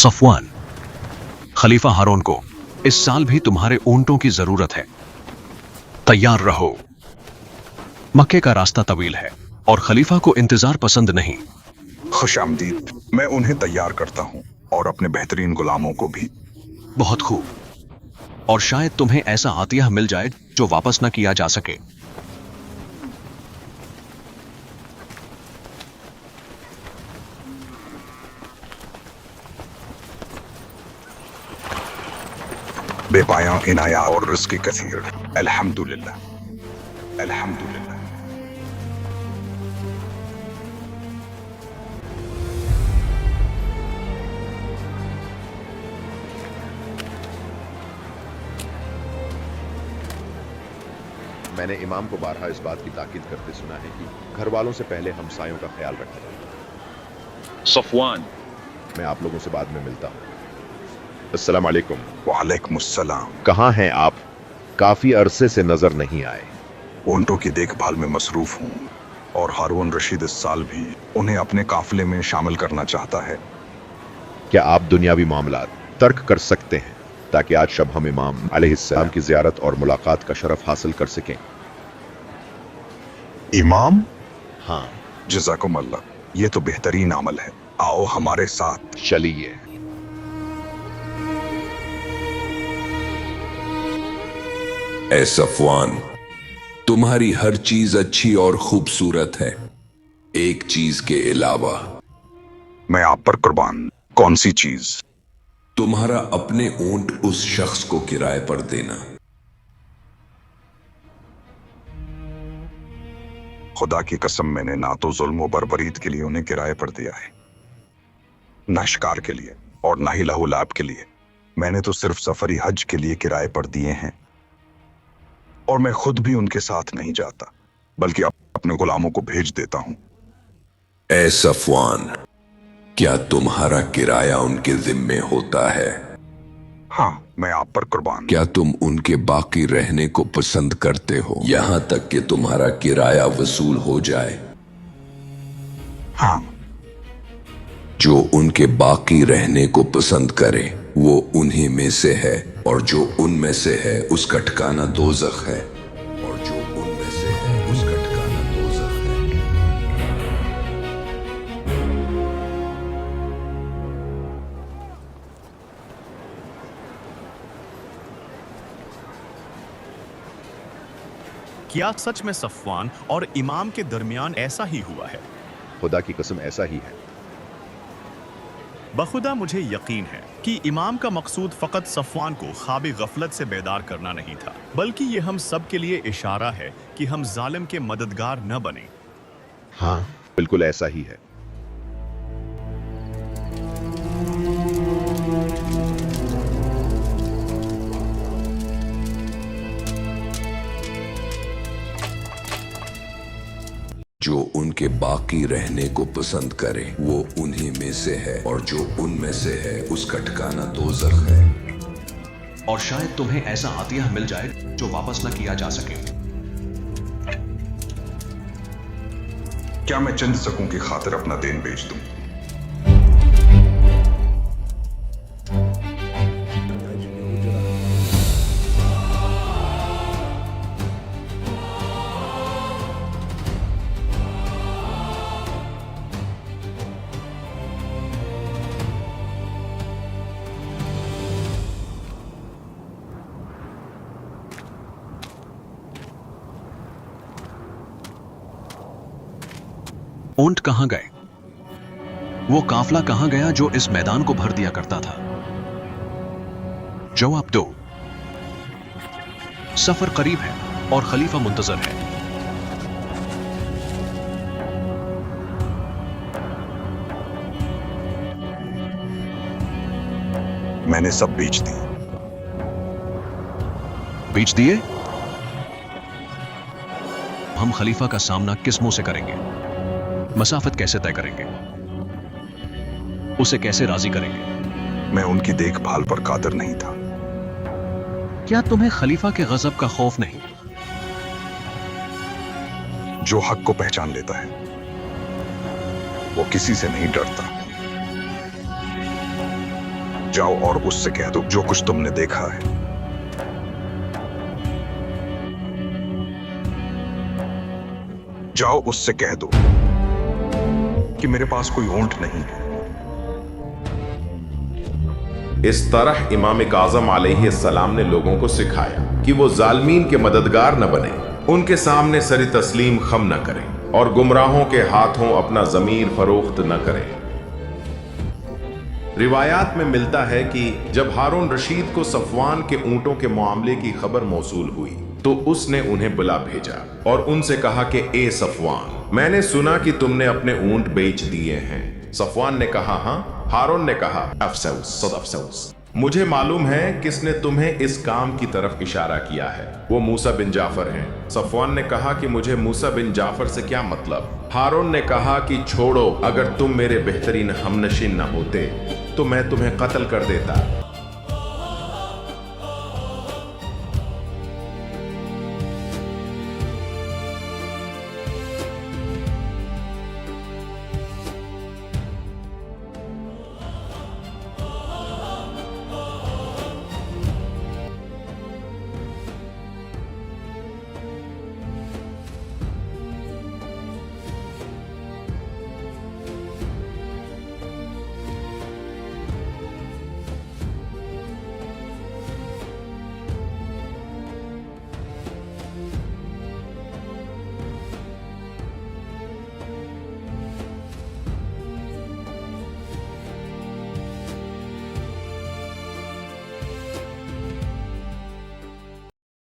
Safwan, खलीफा हारून को इस साल भी तुम्हारे ऊंटों की जरूरत है। तैयार रहो। मक्के का रास्ता तवील है और खलीफा को इंतजार पसंद नहीं। खुशामदीद। मैं उन्हें तैयार करता हूँ और अपने बेहतरीन गुलामों को भी। बहुत खूब। और शायद तुम्हें ऐसा आतिया मिल जाए जो वापस न किया जा सके। बेपाया इनाया और रिज़्क़ कसीर। अल्हम्दुलिल्लाह, अल्हम्दुलिल्लाह। मैंने इमाम को बारहा इस बात की ताकीद करते सुना है कि घर वालों से पहले हमसायों का ख्याल रखा जाए। सफवान, मैं आप लोगों से बाद में मिलता हूँ। अस्सलाम वालेकुम। वालेकुम अस्सलाम। कहाँ हैं आप? काफी अरसे से नजर नहीं आए। ऊंटों की देखभाल में मसरूफ हूँ और हारून रशीद इस साल भी उन्हें अपने काफिले में शामिल करना चाहता है। क्या आप दुनियावी मामलात तर्क कर सकते हैं ताकि आज शब हम इमाम अलैहिस्सलाम की ज़ियारत और मुलाकात का शरफ हासिल कर सकें? इमाम? हाँ, जज़ाकुम अल्लाह, ये तो बेहतरीन अमल है। आओ हमारे साथ। चलिए। ए सफवान, तुम्हारी हर चीज अच्छी और खूबसूरत है, एक चीज के अलावा। मैं आप पर कुर्बान। कौन सी चीज? तुम्हारा अपने ऊंट उस शख्स को किराए पर देना। खुदा की कसम, मैंने ना तो जुल्म व बर्बरीत के लिए उन्हें किराए पर दिया है, ना शिकार के लिए और ना ही लहू लाभ के लिए। मैंने तो सिर्फ सफरी हज के लिए किराए पर दिए हैं। और मैं खुद भी उनके साथ नहीं जाता, बल्कि अपने गुलामों को भेज देता हूं। ए सफवान, क्या तुम्हारा किराया उनके जिम्मे होता है? हाँ, मैं आप पर कुर्बान। क्या तुम उनके बाकी रहने को पसंद करते हो यहां तक कि तुम्हारा किराया वसूल हो जाए? हाँ। जो उनके बाकी रहने को पसंद करे वो उन्हीं में से है, और जो उनमें से है उसका ठिकाना दोज़ख है। और जो उनमें से है उसका ठिकाना दोज़ख है। क्या सच में सफवान और इमाम के दरमियान ऐसा ही हुआ है? खुदा की कसम ऐसा ही है। बखुदा मुझे यकीन है कि इमाम का मकसूद फ़कत सफवान को ख्वाब गफलत से बेदार करना नहीं था, बल्कि ये हम सब के लिए इशारा है कि हम जालिम के मददगार न बने। हाँ, बिल्कुल ऐसा ही है। जो उनके बाकी रहने को पसंद करे वो उन्हीं में से है, और जो उनमें से है उसका ठिकाना दोज़ख है। और शायद तुम्हें ऐसा आतिया मिल जाए जो वापस न किया जा सके। क्या मैं चंद सकूं की खातिर अपना देन बेच दूं? ऊंट कहां गए? वो काफला कहां गया जो इस मैदान को भर दिया करता था? जवाब दो। सफर करीब है और खलीफा मुंतजर है। मैंने सब बेच दी। बेच दिए? हम खलीफा का सामना किस मुंह से करेंगे? मसाफत कैसे तय करेंगे? उसे कैसे राजी करेंगे? मैं उनकी देखभाल पर कादिर नहीं था। क्या तुम्हें खलीफा के गजब का खौफ नहीं? जो हक को पहचान लेता है वो किसी से नहीं डरता। जाओ और उससे कह दो जो कुछ तुमने देखा है। जाओ उससे कह दो कि मेरे पास कोई ऊंट नहीं है। इस तरह इमाम काज़म अलैहिस्सलाम ने लोगों को सिखाया कि वो जालिमीन के मददगार न बने, उनके सामने सरी तस्लीम खम न करें और गुमराहों के हाथों अपना ज़मीर फरोख्त न करें। रिवायात में मिलता है कि जब हारून रशीद को सफवान के ऊंटों के मामले की खबर मौसूल हुई तो उसने उन्हें बुला भेजा और उनसे कहा कि ए सफवान, मैंने सुना कि तुमने अपने ऊंट बेच दिए हैं। सफवान ने कहा हाँ। हारून ने कहा अफसोस, मुझे मालूम है किसने तुम्हें इस काम की तरफ इशारा किया है, वो मूसा बिन जाफर हैं। सफवान ने कहा कि मुझे मूसा बिन जाफर से क्या मतलब। हारून ने कहा कि छोड़ो, अगर तुम मेरे बेहतरीन हमनशीन न होते तो मैं तुम्हें कत्ल कर देता।